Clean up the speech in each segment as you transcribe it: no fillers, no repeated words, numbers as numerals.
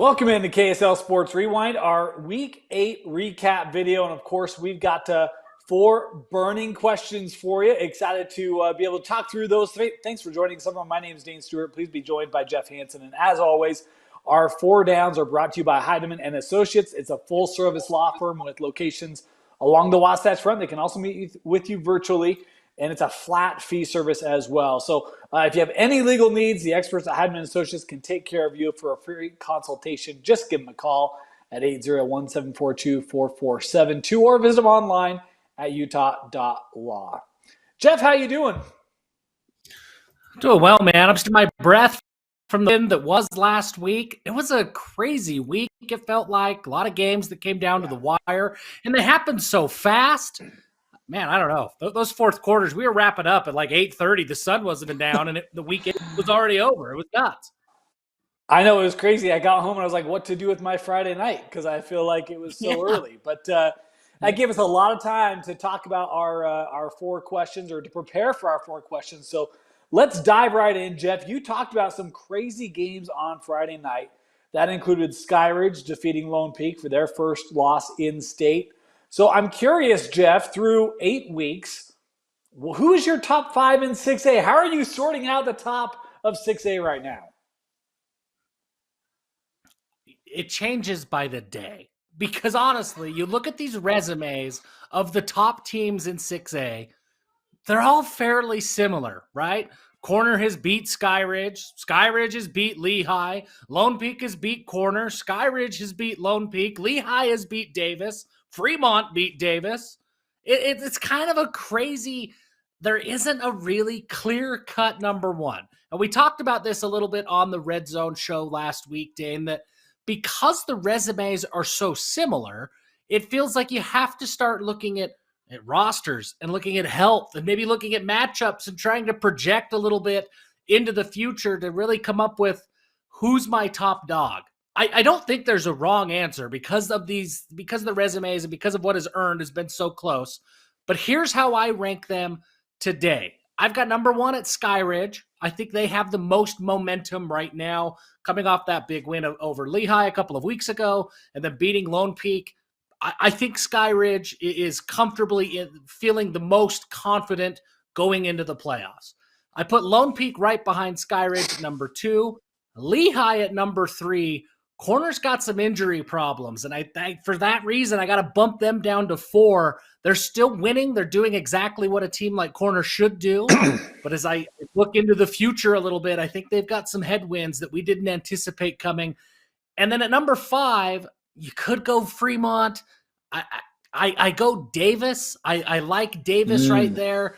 Welcome into KSL Sports Rewind, our Week 8 recap video. And of course, we've got 4 burning questions for you. Excited to be able to talk through those. Thanks for joining us. My name is Dane Stewart. Please be joined by Jeff Hansen. And as always, our 4 downs are brought to you by Heidemann and Associates. It's a full-service law firm with locations along the Wasatch Front. They can also meet with you virtually, and it's a flat fee service as well. So if you have any legal needs, the experts at Hansen Associates can take care of you for a free consultation. Just give them a call at 801-742-4472 or visit them online at utah.law. Jeff, how you doing? Doing well, man. I'm still my breath from the win that was last week. It was a crazy week. It felt like a lot of games that came down to the wire, and they happened so fast. Man, I don't know. Those fourth quarters, we were wrapping up at like 8:30. The sun wasn't down, and the weekend was already over. It was nuts. I know, it was crazy. I got home and I was like, what to do with my Friday night? Because I feel like it was so early. But that gave us a lot of time to talk about our 4 questions, or to prepare for our 4 questions. So let's dive right in. Jeff, you talked about some crazy games on Friday night. That included Skyridge defeating Lone Peak for their first loss in state. So I'm curious, Jeff, through 8 weeks, who is your top 5 in 6A? How are you sorting out the top of 6A right now? It changes by the day. Because honestly, you look at these resumes of the top teams in 6A, they're all fairly similar, right? Corner has beat Skyridge. Skyridge has beat Lehigh. Lone Peak has beat Corner. Skyridge has beat Lone Peak. Lehigh has beat Davis. Fremont beat Davis. It's kind of a crazy, there isn't a really clear-cut number one. And we talked about this a little bit on the Red Zone show last week, Dane, that because the resumes are so similar, it feels like you have to start looking at rosters and looking at health and maybe looking at matchups and trying to project a little bit into the future to really come up with who's my top dog. I don't think there's a wrong answer because of the resumes and because of what is earned has been so close. But here's how I rank them today. I've got number 1 at Skyridge. I think they have the most momentum right now, coming off that big win over Lehigh a couple of weeks ago and then beating Lone Peak. I think Skyridge is comfortably feeling the most confident going into the playoffs. I put Lone Peak right behind Skyridge at number 2, Lehigh at number 3. Corner's got some injury problems, and I for that reason, I got to bump them down to 4. They're still winning. They're doing exactly what a team like Corner should do. But as I look into the future a little bit, I think they've got some headwinds that we didn't anticipate coming. And then at number 5, you could go Fremont. I go Davis. I like Davis right there.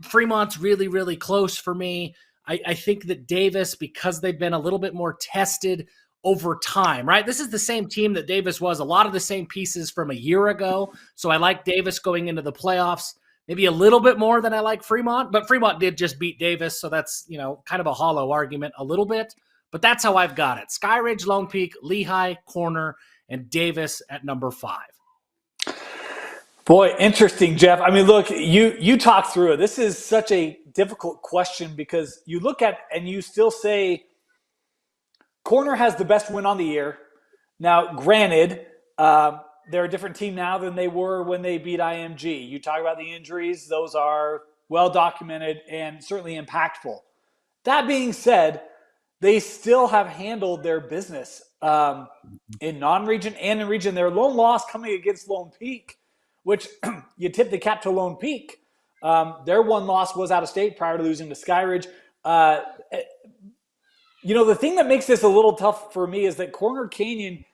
Fremont's really, really close for me. I think that Davis, because they've been a little bit more tested over time, right? This is the same team that Davis was, a lot of the same pieces from a year ago. So I like Davis going into the playoffs, maybe a little bit more than I like Fremont, but Fremont did just beat Davis. So that's, kind of a hollow argument a little bit, but that's how I've got it. Skyridge, Lone Peak, Lehigh, Corner, and Davis at number 5. Boy, interesting, Jeff. I mean, look, you talk through it. This is such a difficult question because you look at and you still say Corner has the best win on the year. Now, granted, they're a different team now than they were when they beat IMG. You talk about the injuries. Those are well documented and certainly impactful. That being said, they still have handled their business in non-region and in region. Their lone loss coming against Lone Peak, which you tip the cap to Lone Peak. Their one loss was out of state prior to losing to Skyridge. The thing that makes this a little tough for me is that Corner Canyon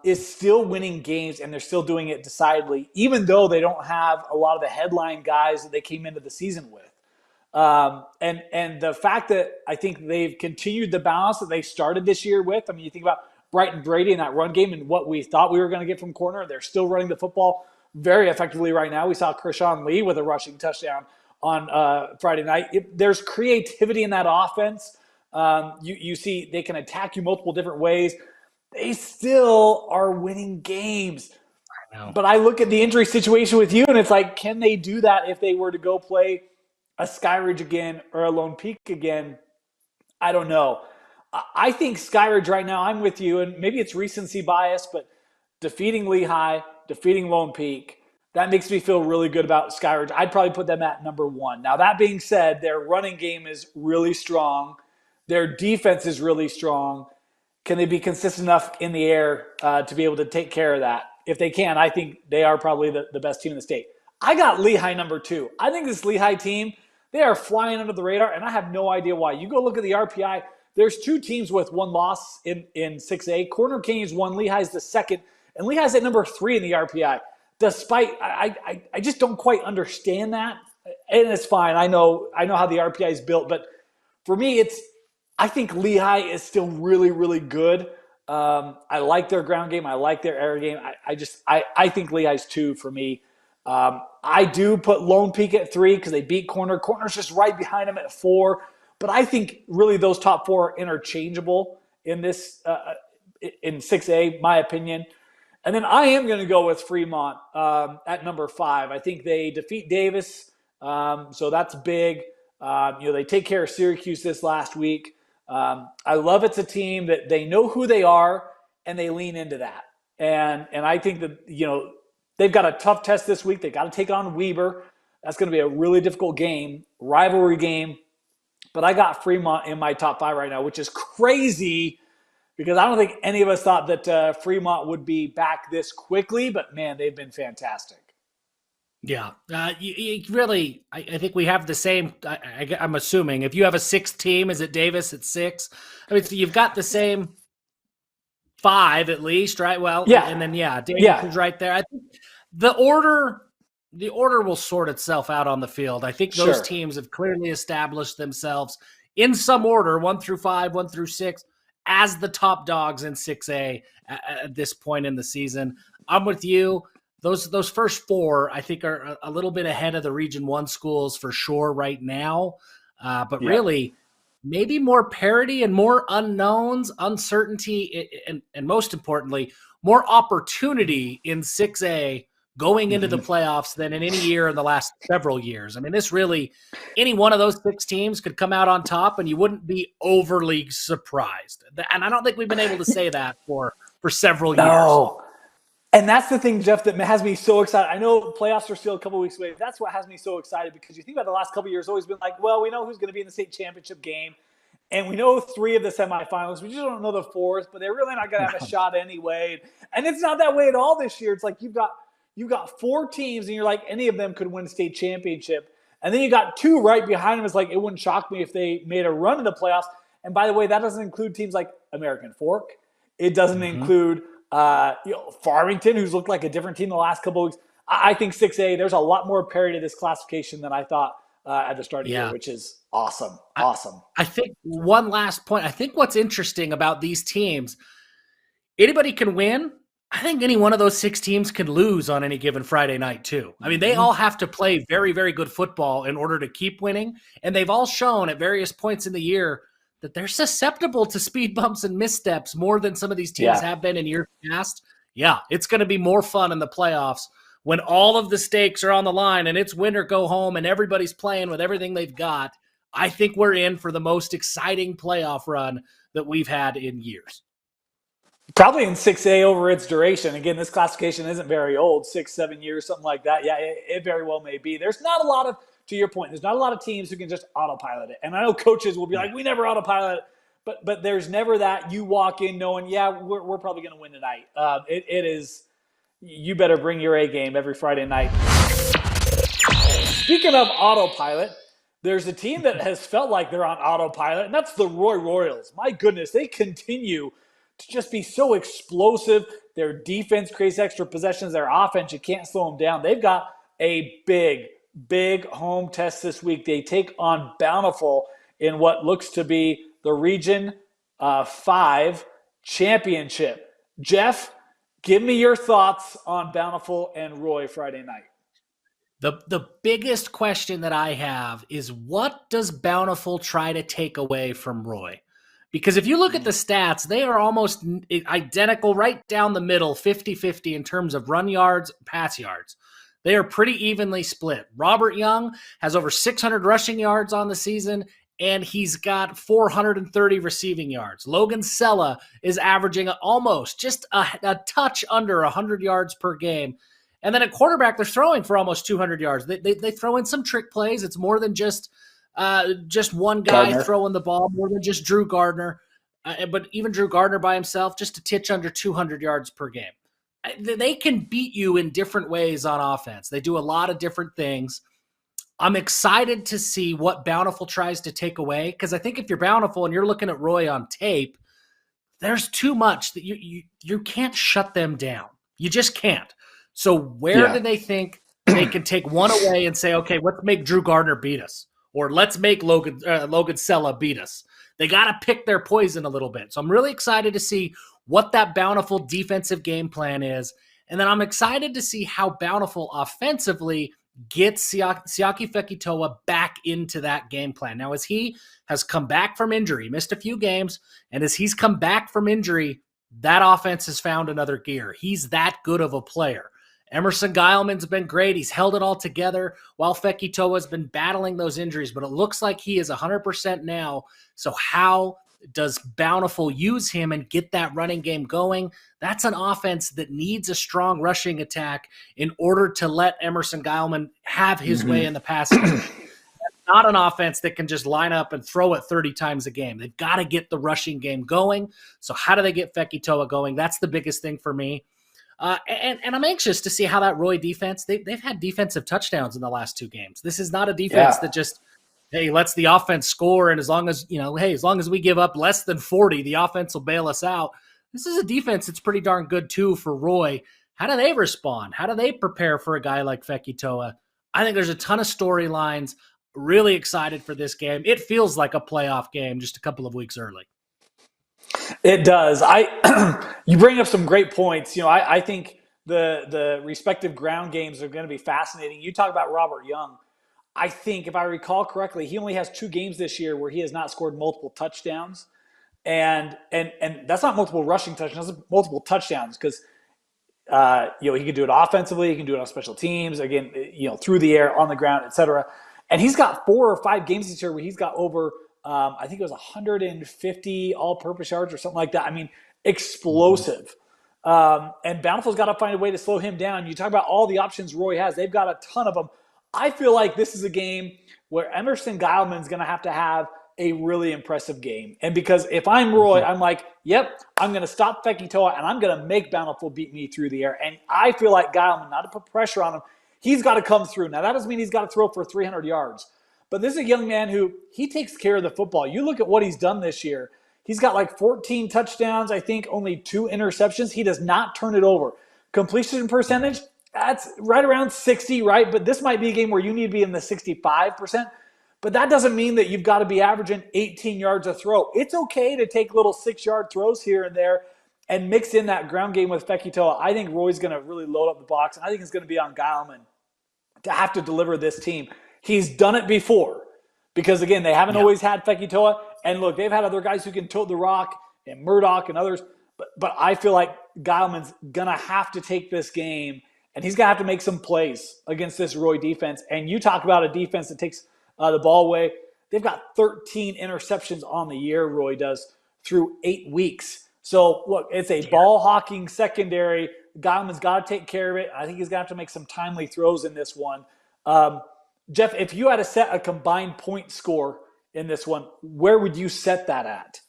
is still winning games, and they're still doing it decidedly, even though they don't have a lot of the headline guys that they came into the season with. And the fact that I think they've continued the balance that they started this year with. I mean, you think about Brighton Brady in that run game and what we thought we were going to get from Corner. They're still running the football very effectively right now. We saw Kershawn Lee with a rushing touchdown on Friday night. There's creativity in that offense. You see they can attack you multiple different ways. They still are winning games. But I look at the injury situation with you, and it's like, can they do that if they were to go play a Skyridge again or a Lone Peak again? I don't know. I think Skyridge right now, I'm with you, and maybe it's recency bias, but defeating Lehigh, defeating Lone Peak, that makes me feel really good about Skyridge. I'd probably put them at number one. Now, that being said, their running game is really strong. Their defense is really strong. Can they be consistent enough in the air to be able to take care of that? If they can, I think they are probably the best team in the state. I got Lehigh number two. I think this Lehigh team, they are flying under the radar, and I have no idea why. You go look at the RPI, there's two teams with one loss in 6A. Corner Canyon's one, Lehigh's the second, and Lehigh's at number three in the RPI. Despite, I just don't quite understand that, and it's fine. I know how the RPI is built, but for me, I think Lehigh is still really, really good. I like their ground game. I like their air game. I think Lehigh's two for me. I do put Lone Peak at three because they beat Corner. Corner's just right behind them at four. But I think really those top four are interchangeable in this in 6A, my opinion. And then I am going to go with Fremont at number five. I think they defeat Davis, so that's big. They take care of Syracuse this last week. I love it's a team that they know who they are and they lean into that. And I think that they've got a tough test this week. They got to take on Weber. That's going to be a really difficult game, rivalry game. But I got Fremont in my top five right now, which is crazy because I don't think any of us thought that Fremont would be back this quickly. But, man, they've been fantastic. Yeah. You really, I think we have the same, I'm assuming. If you have a sixth team, is it Davis at six? I mean, so you've got the same five at least, right? Well, yeah. And then, Davis is right there. I think the order will sort itself out on the field. I think those teams have clearly established themselves in some order, 1 through 5, 1 through 6, as the top dogs in 6A at this point in the season. I'm with you. Those first four, I think, are a little bit ahead of the Region 1 schools for sure right now. But really, maybe more parity and more unknowns, uncertainty, and most importantly, more opportunity in 6A going into the playoffs than in any year in the last several years. I mean, any one of those 6 teams could come out on top and you wouldn't be overly surprised. And I don't think we've been able to say that for several years. And that's the thing, Jeff, that has me so excited. I know playoffs are still a couple weeks away. That's what has me so excited because you think about the last couple of years, always been like, well, we know who's going to be in the state championship game. And we know 3 of the semifinals. We just don't know the 4th, but they're really not going to have a shot anyway. And it's not that way at all this year. It's like you've got 4 teams, and you're like, any of them could win a state championship. And then you got 2 right behind them. It's like, it wouldn't shock me if they made a run in the playoffs. And by the way, that doesn't include teams like American Fork. It doesn't include Farmington, who's looked like a different team the last couple of weeks. I think 6A, there's a lot more parity to this classification than I thought at the start of the year, which is awesome. Awesome. I think one last point. I think what's interesting about these teams, anybody can win. I think any one of those 6 teams can lose on any given Friday night too. I mean, they all have to play very, very good football in order to keep winning. And they've all shown at various points in the year that they're susceptible to speed bumps and missteps more than some of these teams have been in years past. Yeah, it's going to be more fun in the playoffs when all of the stakes are on the line and it's win or go home and everybody's playing with everything they've got. I think we're in for the most exciting playoff run that we've had in years. Probably in 6A over its duration. Again, this classification isn't very old, 6-7 years, something like that. Yeah, it very well may be. There's not a lot of, to your point, there's not a lot of teams who can just autopilot it. And I know coaches will be like, we never autopilot it. But there's never that you walk in knowing, we're probably going to win tonight. It is, you better bring your A game every Friday night. Speaking of autopilot, there's a team that has felt like they're on autopilot, and that's the Roy Royals. My goodness, they continue to just be so explosive. Their defense creates extra possessions. Their offense, you can't slow them down. They've got a big home test this week. They take on Bountiful in what looks to be the Region 5 championship. Jeff, give me your thoughts on Bountiful and Roy Friday night. The biggest question that I have is, what does Bountiful try to take away from Roy? Because if you look at the stats, they are almost identical right down the middle, 50-50 in terms of run yards, pass yards. They are pretty evenly split. Robert Young has over 600 rushing yards on the season, and he's got 430 receiving yards. Logan Sella is averaging almost just a touch under 100 yards per game. And then at quarterback, they're throwing for almost 200 yards. They throw in some trick plays. It's more than just one guy Gardner throwing the ball, more than just Drew Gardner. But even Drew Gardner by himself, just a titch under 200 yards per game. They can beat you in different ways on offense. They do a lot of different things. I'm excited to see what Bountiful tries to take away, because I think if you're Bountiful and you're looking at Roy on tape, there's too much that you can't shut them down. You just can't. So where do they think they can take one away and say, okay, let's make Drew Gardner beat us, or let's make Logan Sella beat us? They got to pick their poison a little bit. So I'm really excited to see what that Bountiful defensive game plan is. And then I'm excited to see how Bountiful offensively gets Siaki Fekitoa back into that game plan. Now, as he has come back from injury, missed a few games, and as he's come back from injury, that offense has found another gear. He's that good of a player. Emerson Geilman's been great. He's held it all together while Fekitoa has been battling those injuries, but it looks like he is 100% now. So how does Bountiful use him and get that running game going? That's an offense that needs a strong rushing attack in order to let Emerson Geilman have his way in the passing game. That's not an offense that can just line up and throw it 30 times a game. They've got to get the rushing game going. So how do they get Fekitoa going? That's the biggest thing for me. And I'm anxious to see how that Roy defense, they've had defensive touchdowns in the last 2 games. This is not a defense that just, hey, lets the offense score, and as long as we give up less than 40, the offense will bail us out. This is a defense that's pretty darn good too for Roy. How do they respond? How do they prepare for a guy like Fekitoa? I think there's a ton of storylines. Really excited for this game. It feels like a playoff game just a couple of weeks early. It does. You bring up some great points. I think the respective ground games are going to be fascinating. You talk about Robert Young. I think, if I recall correctly, he only has 2 games this year where he has not scored multiple touchdowns, and that's not multiple rushing touchdowns, that's multiple touchdowns, because he can do it offensively, he can do it on special teams, again, through the air, on the ground, etc. And he's got 4 or 5 games this year where he's got over, I think it was 150 all-purpose yards or something like that. I mean, explosive. And Bountiful's got to find a way to slow him down. You talk about all the options Roy has; they've got a ton of them. I feel like this is a game where Emerson Geilman's going to have a really impressive game. And because if I'm Roy, I'm like, yep, I'm going to stop Fekitoa and I'm going to make Bountiful beat me through the air. And I feel like Geilman, not to put pressure on him, he's got to come through. Now, that doesn't mean he's got to throw for 300 yards. But this is a young man who, he takes care of the football. You look at what he's done this year. He's got like 14 touchdowns, I think only 2 interceptions. He does not turn it over. Completion percentage, that's right around 60, right? But this might be a game where you need to be in the 65%. But that doesn't mean that you've got to be averaging 18 yards a throw. It's okay to take little 6-yard throws here and there and mix in that ground game with Fekitoa. I think Roy's going to really load up the box, and I think it's going to be on Geilman to have to deliver this team. He's done it before because, again, they haven't always had Fekitoa. And, look, they've had other guys who can tote the rock, and Murdoch and others. But I feel like Geilman's going to have to take this game, and he's going to have to make some plays against this Roy defense. And you talk about a defense that takes the ball away. They've got 13 interceptions on the year, Roy does, through 8 weeks. So, look, it's a ball-hawking secondary. Geilman's got to take care of it. I think he's going to have to make some timely throws in this one. Jeff, if you had to set a combined point score in this one, where would you set that at?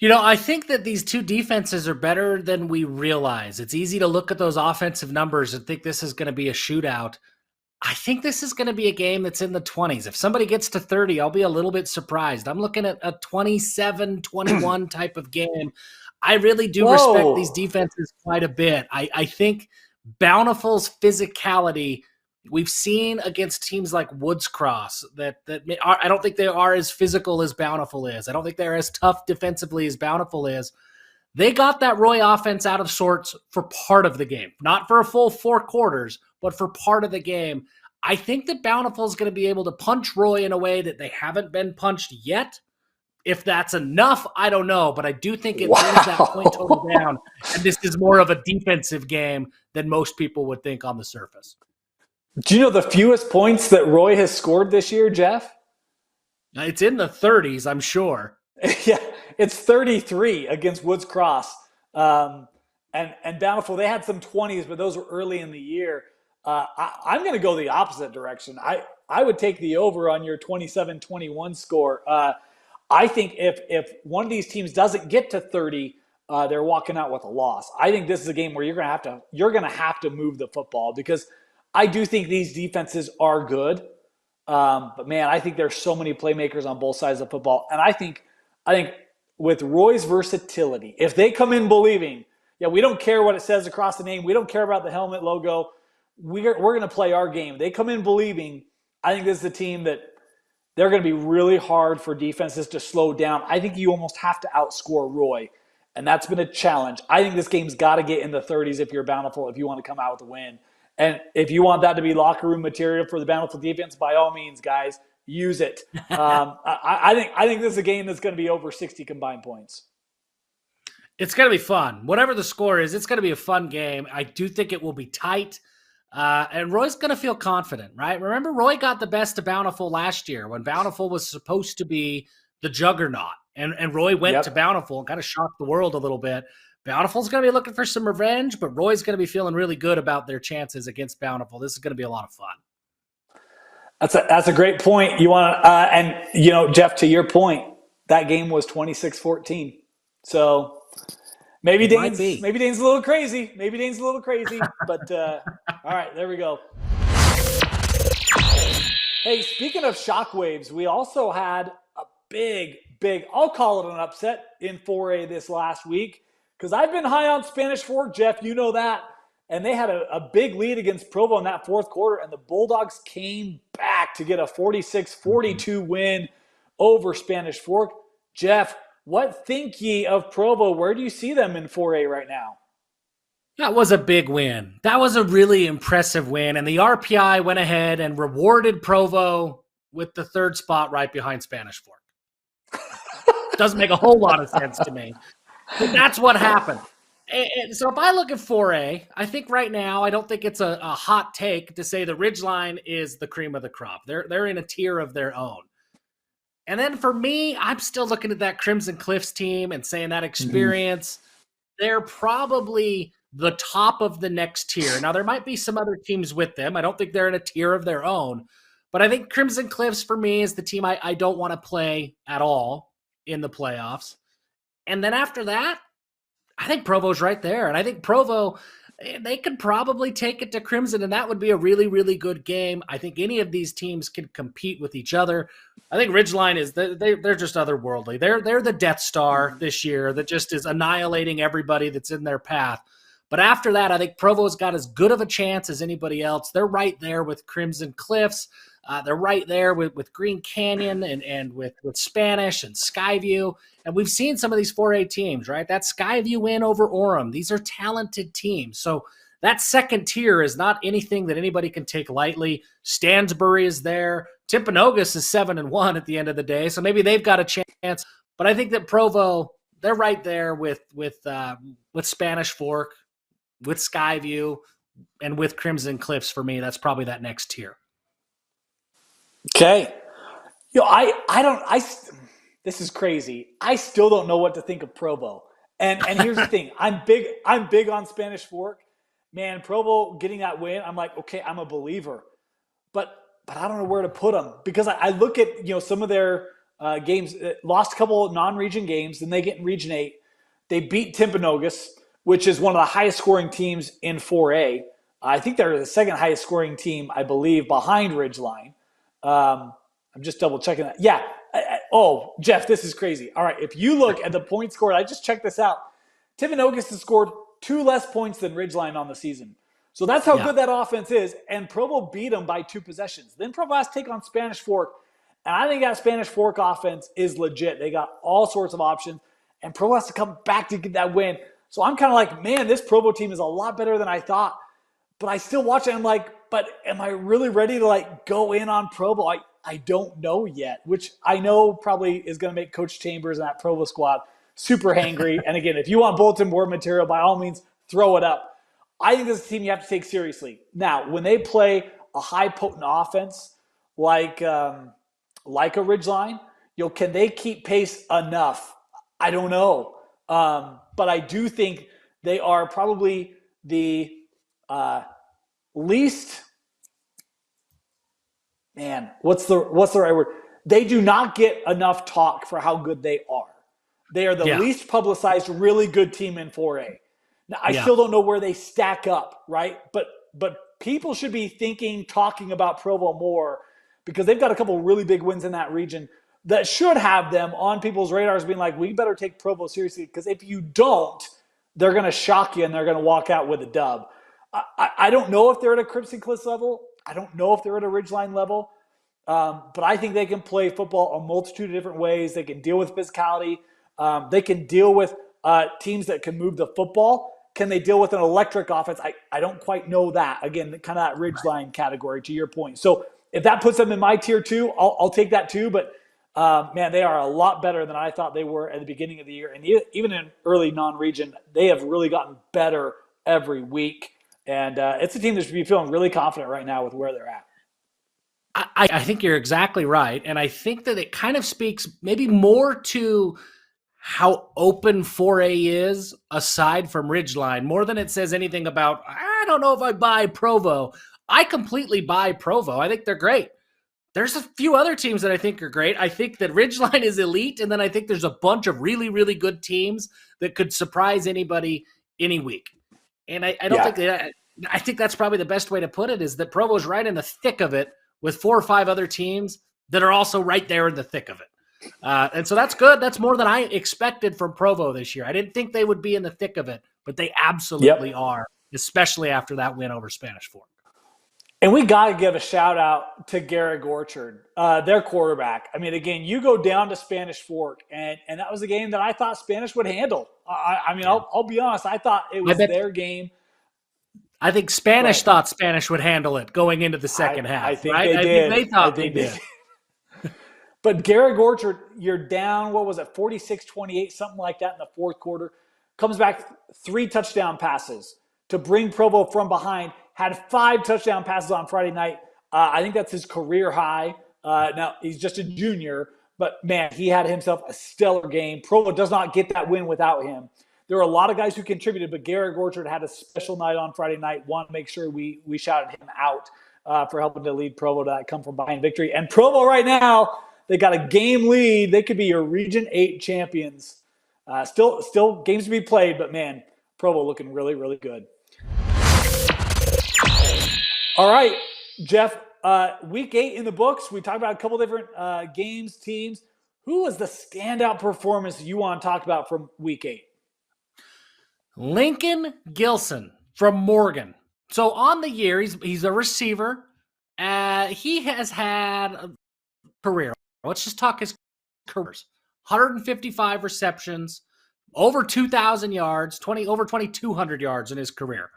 I think that these 2 defenses are better than we realize. It's easy to look at those offensive numbers and think this is going to be a shootout. I think this is going to be a game that's in the 20s. If somebody gets to 30, I'll be a little bit surprised. I'm looking at a 27-21 type of game. I really do respect these defenses quite a bit. I think Bountiful's physicality, we've seen against teams like Woods Cross that I don't think they are as physical as Bountiful is. I don't think they're as tough defensively as Bountiful is. They got that Roy offense out of sorts for part of the game, not for a full 4 quarters, but for part of the game. I think that Bountiful is going to be able to punch Roy in a way that they haven't been punched yet. If that's enough, I don't know, but I do think it brings that point total down, and this is more of a defensive game than most people would think on the surface. Do you know the fewest points that Roy has scored this year, Jeff? It's in the 30s, I'm sure. Yeah, it's 33 against Woods Cross. Um, and Bountiful, they had some 20s, but those were early in the year. I'm going to go the opposite direction. I would take the over on your 27-21 score. I think if one of these teams doesn't get to 30, they're walking out with a loss. I think this is a game where you're going to have to move the football because I do think these defenses are good. But man, I think there's so many playmakers on both sides of football, and I think with Roy's versatility, if they come in believing, yeah, we don't care what it says across the name, we don't care about the helmet logo, we're going to play our game. They come in believing. I think this is a team that they're going to be really hard for defenses to slow down. I think you almost have to outscore Roy, and that's been a challenge. I think this game's got to get in the 30s if you're Bountiful, if you want to come out with a win. And if you want that to be locker room material for the Bountiful defense, by all means, guys, use it. I think this is a game that's going to be over 60 combined points. It's going to be fun. Whatever the score is, it's going to be a fun game. I do think it will be tight. And Roy's going to feel confident, right? Remember, Roy got the best of Bountiful last year when Bountiful was supposed to be the juggernaut. And Roy went to Bountiful and kind of shocked the world a little bit. Bountiful's going to be looking for some revenge, but Roy's going to be feeling really good about their chances against Bountiful. This is going to be a lot of fun. That's a great point. You want to, and Jeff, to your point, that game was 26-14. So maybe Dane's a little crazy. But all right, there we go. Hey, speaking of shockwaves, we also had a big, I'll call it an upset in 4A this last week because I've been high on Spanish Fork, Jeff. You know that. And they had a big lead against Provo in that fourth quarter, and the Bulldogs came back to get a 46-42 win over Spanish Fork. Jeff, what think ye of Provo? Where do you see them in 4A right now? That was a big win. That was a really impressive win, and the RPI went ahead and rewarded Provo with the third spot right behind Spanish Fork. Doesn't make a whole lot of sense to me, but that's what happened. And so if I look at 4A, I think right now, I don't think it's a hot take to say the Ridgeline is the cream of the crop. They're in a tier of their own. And then for me, I'm still looking at that Crimson Cliffs team and saying that experience, they're probably the top of the next tier. Now, there might be some other teams with them. I don't think they're in a tier of their own. But I think Crimson Cliffs for me is the team I don't want to play at all in the playoffs. And then after that, I think Provo's right there. And I think Provo, they could probably take it to Crimson, and that would be a really, really good game. I think any of these teams can compete with each other. I think Ridgeline they're just otherworldly. They're the Death Star this year that just is annihilating everybody that's in their path. But after that, I think Provo's got as good of a chance as anybody else. They're right there with Crimson Cliffs. They're right there with Green Canyon and with Spanish and Skyview. And we've seen some of these 4A teams, right? That Skyview win over Orem. These are talented teams. So that second tier is not anything that anybody can take lightly. Stansbury is there. Timpanogos is 7-1 at the end of the day. So maybe they've got a chance. But I think that Provo, they're right there with Spanish Fork, with Skyview, and with Crimson Cliffs. For me, that's probably that next tier. Okay. This is crazy. I still don't know what to think of Provo. And here's the thing. I'm big on Spanish Fork. Man, Provo getting that win, I'm like, okay, I'm a believer. But I don't know where to put them because I look at, some of their games, lost a couple of non-region games, then they get in Region 8. They beat Timpanogos, which is one of the highest scoring teams in 4A. I think they're the second highest scoring team, I believe, behind Ridgeline. I'm just double checking that. Yeah. Jeff, this is crazy. All right. If you look at the points scored, I just checked this out. Timpanogos has scored 2 less points than Ridgeline on the season. So that's how good that offense is. And Provo beat them by 2 possessions. Then Provo has to take on Spanish Fork. And I think that Spanish Fork offense is legit. They got all sorts of options. And Provo has to come back to get that win. So I'm kind of like, man, this Provo team is a lot better than I thought. But I still watch it. And I'm like, but am I really ready to go in on Provo? I don't know yet, which I know probably is going to make Coach Chambers and that Provo squad super hangry. And again, if you want bulletin board material, by all means, throw it up. I think this is a team you have to take seriously. Now, when they play a high potent offense like like a Ridgeline. Can they keep pace enough? I don't know. But I do think they are probably the least, man, what's the right word? They do not get enough talk for how good they are. They are the Yeah. least publicized, really good team in 4A. Now, I Yeah. still don't know where they stack up, right? But people should be talking about Provo more because they've got a couple of really big wins in that region that should have them on people's radars being like, we better take Provo seriously because if you don't, they're going to shock you and they're going to walk out with a dub. I don't know if they're at a Crimson Cliffs level. I don't know if they're at a Ridgeline level. But I think they can play football a multitude of different ways. They can deal with physicality. They can deal with teams that can move the football. Can they deal with an electric offense? I don't quite know that. Again, kind of that Ridgeline category to your point. So if that puts them in my tier 2, I'll take that too. But man, they are a lot better than I thought they were at the beginning of the year. And even in early non-region, they have really gotten better every week. And it's a team that should be feeling really confident right now with where they're at. I think you're exactly right. And I think that it kind of speaks maybe more to how open 4A is aside from Ridgeline, more than it says anything about, I don't know if I buy Provo. I completely buy Provo. I think they're great. There's a few other teams that I think are great. I think that Ridgeline is elite, and then I think there's a bunch of really, really good teams that could surprise anybody any week. And I don't think that. I think that's probably the best way to put it is that Provo's right in the thick of it with 4 or 5 other teams that are also right there in the thick of it. And so that's good. That's more than I expected from Provo this year. I didn't think they would be in the thick of it, but they absolutely are, especially after that win over Spanish Fork. And we got to give a shout out to Garrett Orchard, their quarterback. I mean, again, you go down to Spanish Fork, and that was a game that I thought Spanish would handle. I'll be honest. I thought it was their game. I think Spanish thought Spanish would handle it going into the second half. I think right? they did. I think they thought they did. But Garrett Orchard, you're down, what was it, 46-28, something like that in the fourth quarter. Comes back 3 touchdown passes to bring Provo from behind. Had 5 touchdown passes on Friday night. I think that's his career high. Now, he's just a junior, but, man, he had himself a stellar game. Provo does not get that win without him. There were a lot of guys who contributed, but Garrett Orchard had a special night on Friday night. Want to make sure we shouted him out for helping to lead Provo to that come-from-behind victory. And Provo right now, they got a game lead. They could be your Region 8 champions. Still games to be played, but, man, Provo looking really, really good. All right, Jeff, week 8 in the books. We talked about a couple different games, teams. Who was the standout performance you want to talk about from week 8? Lincoln Gilson from Morgan. So on the year, he's a receiver. He has had a career. Let's just talk his careers. 155 receptions, over 2,000 yards, over 2,200 yards in his career.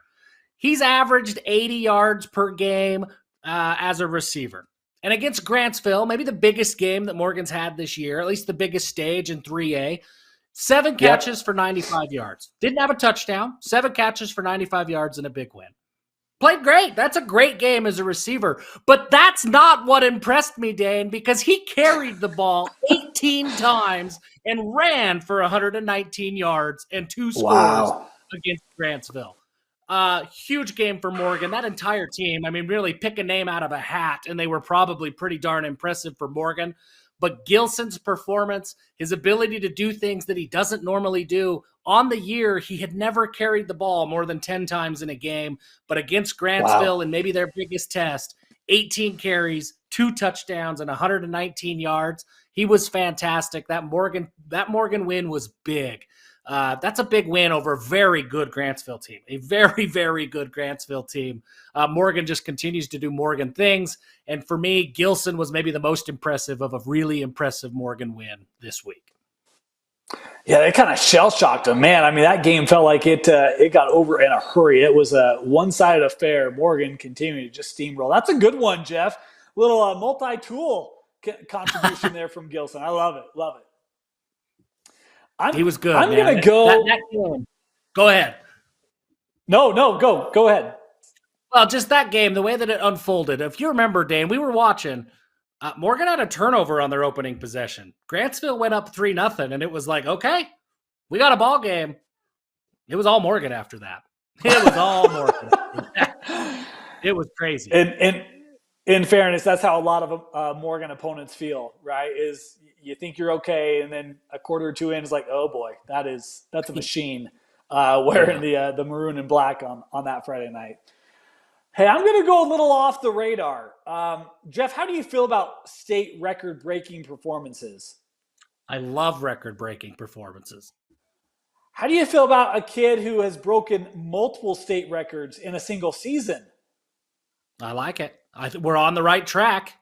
He's averaged 80 yards per game as a receiver. And against Grantsville, maybe the biggest game that Morgan's had this year, at least the biggest stage in 3A, 7 catches for 95 yards. Didn't have a touchdown, 7 catches for 95 yards and a big win. Played great. That's a great game as a receiver. But that's not what impressed me, Dane, because he carried the ball 18 times and ran for 119 yards and 2 scores against Grantsville. Huge game for Morgan. That entire team, I mean, really pick a name out of a hat, and they were probably pretty darn impressive for Morgan. But Gilson's performance, his ability to do things that he doesn't normally do, on the year, he had never carried the ball more than 10 times in a game. But against Grantsville and maybe their biggest test, 18 carries, 2 touchdowns, and 119 yards. He was fantastic. That Morgan win was big. That's a big win over a very good Grantsville team, a very, very good Grantsville team. Morgan just continues to do Morgan things. And for me, Gilson was maybe the most impressive of a really impressive Morgan win this week. Yeah, they kind of shell-shocked him. Man, I mean, that game felt like it got over in a hurry. It was a one-sided affair. Morgan continued to just steamroll. That's a good one, Jeff. Little multi-tool contribution there from Gilson. I love it. Love it. He was good. I'm going to go. Go ahead. No, go ahead. Well, just that game, the way that it unfolded. If you remember, Dane, we were watching. Morgan had a turnover on their opening possession. Grantsville went up 3-0, and it was like, okay, we got a ball game. It was all Morgan after that. It was all Morgan. It was crazy. And in fairness, that's how a lot of Morgan opponents feel, right? Is you think you're okay, and then a quarter or two in is like, oh boy, that's a machine wearing the maroon and black on that Friday night. Hey, I'm going to go a little off the radar. Jeff, how do you feel about state record-breaking performances? I love record-breaking performances. How do you feel about a kid who has broken multiple state records in a single season? I like it. We're on the right track.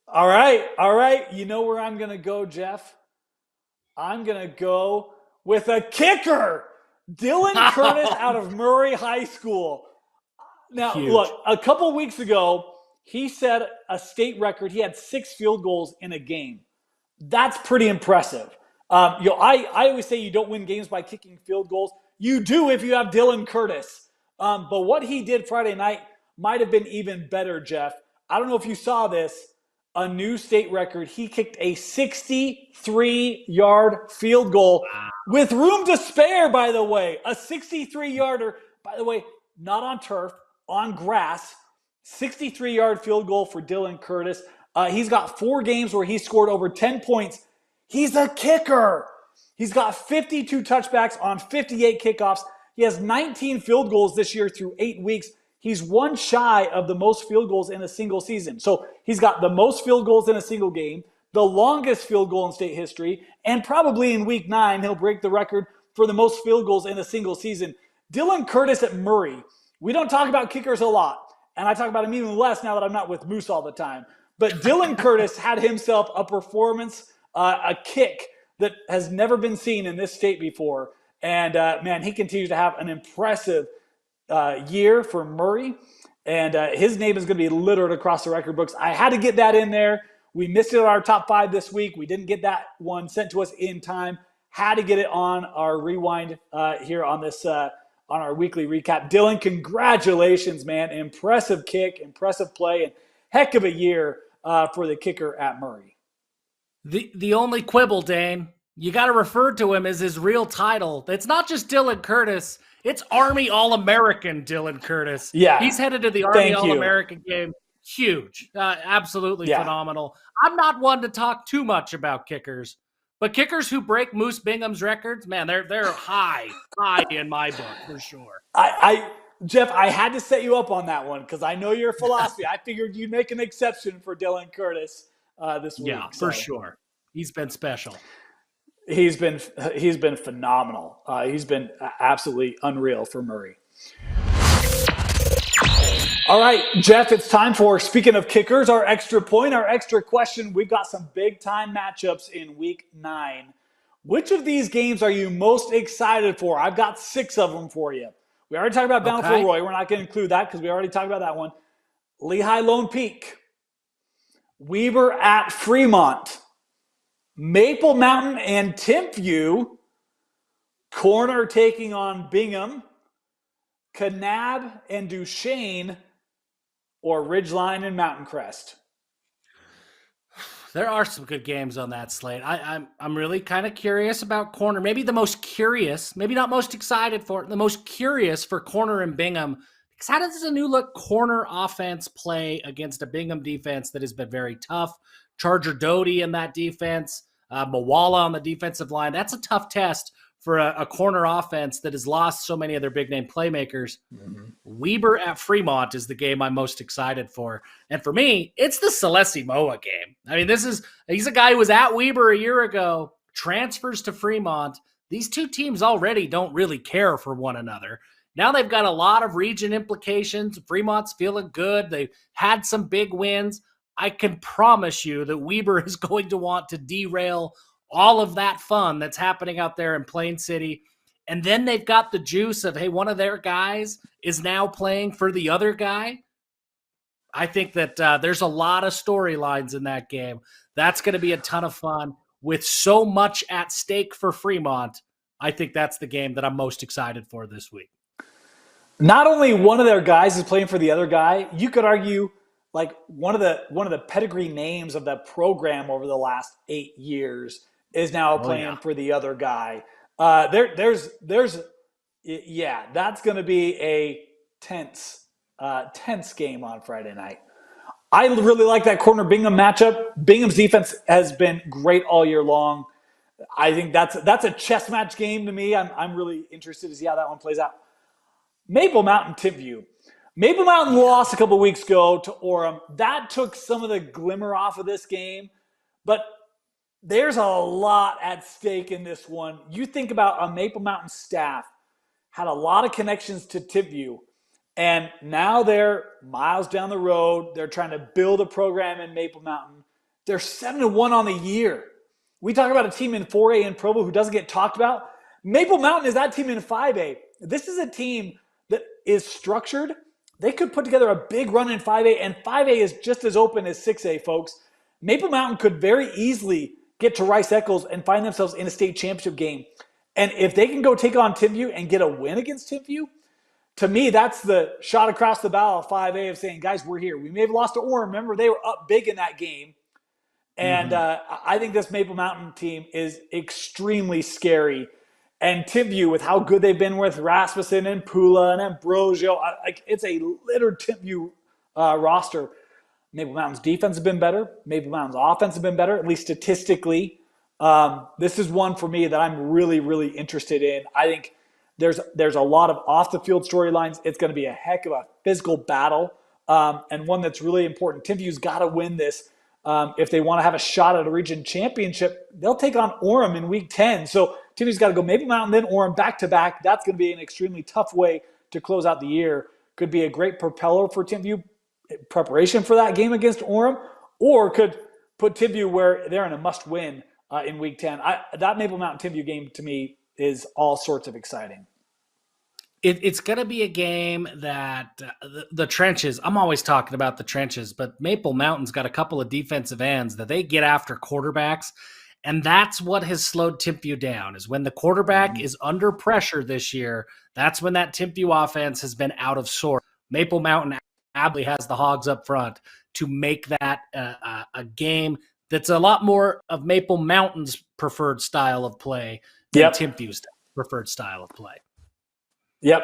All right. You know where I'm going to go, Jeff? I'm going to go with a kicker, Dylan Curtis out of Murray High School. Now, Huge. Look, a couple weeks ago, he set a state record. He had 6 field goals in a game. That's pretty impressive. I always say you don't win games by kicking field goals. You do if you have Dylan Curtis. But what he did Friday night might have been even better, Jeff. I don't know if you saw this. A new state record. He kicked a 63-yard field goal with room to spare, by the way. A 63-yarder, by the way, not on turf, on grass. 63-yard field goal for Dylan Curtis. He's got 4 games where he scored over 10 points. He's a kicker. He's got 52 touchbacks on 58 kickoffs. He has 19 field goals this year through 8 weeks. He's one shy of the most field goals in a single season. So he's got the most field goals in a single game, the longest field goal in state history, and probably in week 9, he'll break the record for the most field goals in a single season. Dylan Curtis at Murray. We don't talk about kickers a lot, and I talk about him even less now that I'm not with Moose all the time. But Dylan Curtis had himself a performance, a kick that has never been seen in this state before. And, man, he continues to have an impressive year for Murray, and his name is going to be littered across the record books. I had to get that in there. We missed it on our top 5 this week. We didn't get that one sent to us in time. Had to get it on our rewind here on this on our weekly recap. Dylan, congratulations, man! Impressive kick, impressive play, and heck of a year for the kicker at Murray. The only quibble, Dane, you got to refer to him as his real title. It's not just Dylan Curtis. It's Army All-American Dylan Curtis. Yeah. He's headed to the Army All-American game. Huge. Absolutely phenomenal. I'm not one to talk too much about kickers, but kickers who break Moose Bingham's records, man, they're high in my book for sure. Jeff, I had to set you up on that one because I know your philosophy. I figured you'd make an exception for Dylan Curtis this week. Yeah, for sure. He's been special. He's been phenomenal. He's been absolutely unreal for Murray. All right, Jeff, it's time for, speaking of kickers, our extra point, our extra question. We've got some big-time matchups in Week 9. Which of these games are you most excited for? I've got 6 of them for you. We already talked about Bountiful Roy. We're not going to include that because we already talked about that one. Lehigh Lone Peak. Weber at Fremont. Maple Mountain and Timpview, Corner taking on Bingham, Kanab and Duchesne, or Ridgeline and Mountain Crest. There are some good games on that slate. I'm really kind of curious about Corner. Maybe the most curious, maybe not most excited for it, the most curious for Corner and Bingham. Because how does a new look Corner offense play against a Bingham defense that has been very tough? Charger Doty in that defense, Mawala on the defensive line. That's a tough test for a Corner offense that has lost so many of their big name playmakers. Mm-hmm. Weber at Fremont is the game I'm most excited for. And for me, it's the Celesi Moa game. I mean, he's a guy who was at Weber a year ago, transfers to Fremont. These two teams already don't really care for one another. Now they've got a lot of region implications. Fremont's feeling good. They've had some big wins. I can promise you that Weber is going to want to derail all of that fun that's happening out there in Plain City. And then they've got the juice of, hey, one of their guys is now playing for the other guy. I think that there's a lot of storylines in that game. That's going to be a ton of fun. With so much at stake for Fremont, I think that's the game that I'm most excited for this week. Not only one of their guys is playing for the other guy, you could argue like one of the pedigree names of the program over the last 8 years is now playing for the other guy. There's yeah, that's going to be a tense game on Friday night. I really like that corner Bingham matchup. Bingham's defense has been great all year long. I think that's a chess match game to me. I'm really interested to see how that one plays out. Maple Mountain Timpview. Maple Mountain lost a couple weeks ago to Orem. That took some of the glimmer off of this game, but there's a lot at stake in this one. You think about a Maple Mountain staff had a lot of connections to Timpview, and now they're miles down the road. They're trying to build a program in Maple Mountain. They're 7-1 on the year. We talk about a team in 4A in Provo who doesn't get talked about. Maple Mountain is that team in 5A. This is a team that is structured. They could put together a big run in 5A, and 5A is just as open as 6A, folks. Maple Mountain could very easily get to Rice Eccles and find themselves in a state championship game. And if they can go take on Timpview and get a win against Timpview, to me, that's the shot across the bow of 5A of saying, guys, we're here. We may have lost to Orem. Remember, they were up big in that game. And I think this Maple Mountain team is extremely scary. And Timpview, with how good they've been with Rasmussen and Pula and Ambrosio, it's a littered Timpview roster. Maple Mountain's defense has been better. Maple Mountain's offense has been better, at least statistically. This is one for me that I'm really, really interested in. I think there's a lot of off-the-field storylines. It's going to be a heck of a physical battle, and one that's really important. Timpview's got to win this. If they want to have a shot at a region championship, they'll take on Orem in week 10. So Timpview's got to go Maple Mountain, then Orem back-to-back. That's going to be an extremely tough way to close out the year. Could be a great propeller for Timpview preparation for that game against Orem, or could put Timpview where they're in a must-win in week 10. That Maple Mountain Timpview game, to me, is all sorts of exciting. It's going to be a game that the trenches, I'm always talking about the trenches, but Maple Mountain's got a couple of defensive ends that they get after quarterbacks, and that's what has slowed Timpview down, is when the quarterback is under pressure this year, that's when that Timpview offense has been out of sorts. Maple Mountain absolutely has the hogs up front to make that a game that's a lot more of Maple Mountain's preferred style of play than Timpview's preferred style of play. Yep.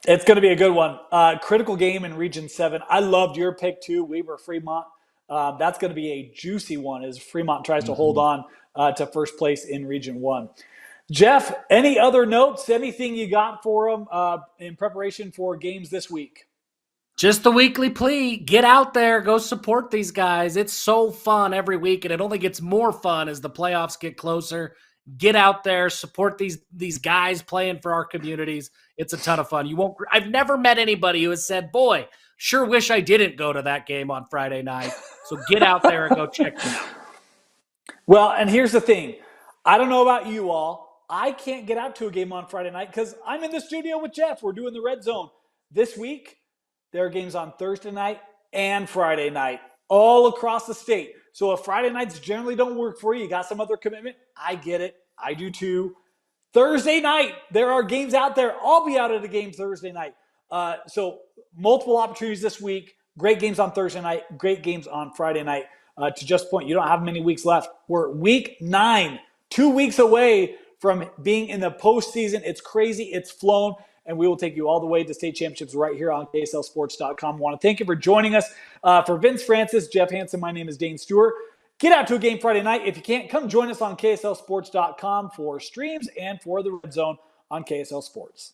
It's going to be a good one. Critical game in Region 7. I loved your pick too, Weber-Fremont. That's going to be a juicy one as Fremont tries to hold on to first place in Region 1. Jeff, any other notes, anything you got for them in preparation for games this week? Just the weekly plea, get out there, go support these guys. It's so fun every week, and it only gets more fun as the playoffs get closer. Get out there, support these guys playing for our communities. It's a ton of fun. I've never met anybody who has said, boy, sure wish I didn't go to that game on Friday night. So get out there and go check it out. Well, and here's the thing. I don't know about you all. I can't get out to a game on Friday night because I'm in the studio with Jeff. We're doing the Red Zone. This week, there are games on Thursday night and Friday night all across the state. So if Friday nights generally don't work for you, you got some other commitment, I get it. I do too. Thursday night, there are games out there. I'll be out at a game Thursday night. So multiple opportunities this week. Great games on Thursday night. Great games on Friday night. To just point, you don't have many weeks left. We're week 9, 2 weeks away from being in the postseason. It's crazy. It's flown. And we will take you all the way to state championships right here on KSLSports.com. I want to thank you for joining us. For Vince Francis, Jeff Hansen, my name is Dane Stewart. Get out to a game Friday night. If you can't, come join us on KSLSports.com for streams and for the Red Zone on KSL Sports.